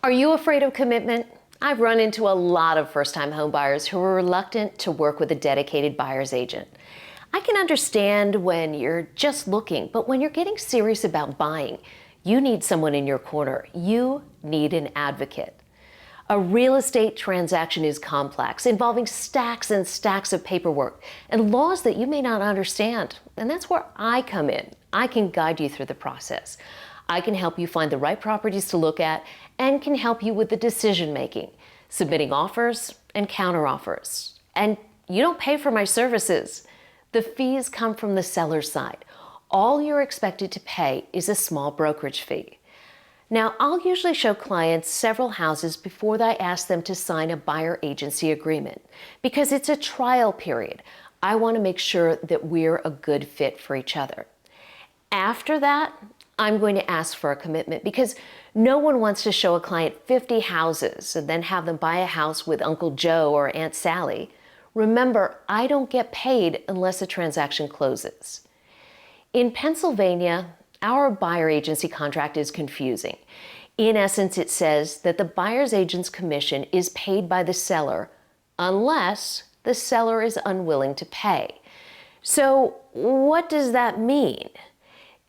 Are you afraid of commitment? I've run into a lot of first-time homebuyers who are reluctant to work with a dedicated buyer's agent. I can understand when you're just looking, but when you're getting serious about buying, you need someone in your corner. You need an advocate. A real estate transaction is complex, involving stacks and stacks of paperwork and laws that you may not understand. And that's where I come in. I can guide you through the process. I can help you find the right properties to look at and can help you with the decision making, submitting offers and counteroffers. And you don't pay for my services. The fees come from the seller's side. All you're expected to pay is a small brokerage fee. Now, I'll usually show clients several houses before I ask them to sign a buyer agency agreement because it's a trial period. I want to make sure that we're a good fit for each other. After that, I'm going to ask for a commitment because no one wants to show a client 50 houses and then have them buy a house with Uncle Joe or Aunt Sally. Remember, I don't get paid unless a transaction closes. In Pennsylvania, our buyer agency contract is confusing. In essence, it says that the buyer's agent's commission is paid by the seller unless the seller is unwilling to pay. So what does that mean?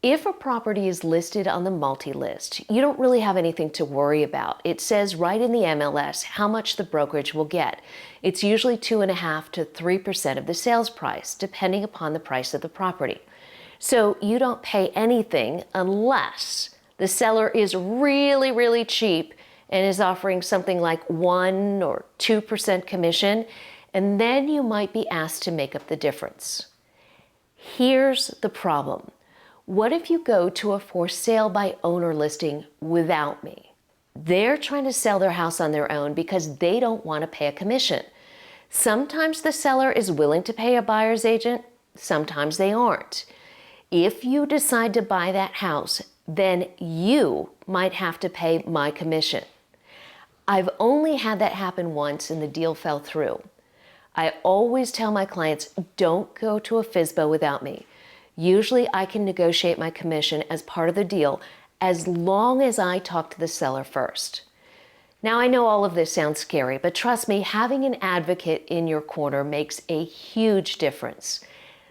If a property is listed on the MultiList, you don't really have anything to worry about. It says right in the MLS how much the brokerage will get. It's usually 2.5% to 3% of the sales price, depending upon the price of the property. So you don't pay anything unless the seller is really, really cheap and is offering something like 1 or 2% commission, and then you might be asked to make up the difference. Here's the problem. What if you go to a for sale by owner listing without me? They're trying to sell their house on their own because they don't want to pay a commission. Sometimes the seller is willing to pay a buyer's agent, sometimes they aren't. If you decide to buy that house, then you might have to pay my commission. I've only had that happen once and the deal fell through. I always tell my clients, don't go to a FSBO without me. Usually I can negotiate my commission as part of the deal as long as I talk to the seller first. Now I know all of this sounds scary, but trust me, having an advocate in your corner makes a huge difference.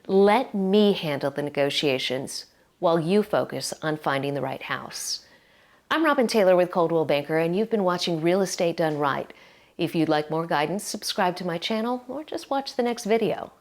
Let me handle the negotiations while you focus on finding the right house. I'm Robin Taylor with Coldwell Banker, and you've been watching Real Estate Done Right. If you'd like more guidance, subscribe to my channel or just watch the next video.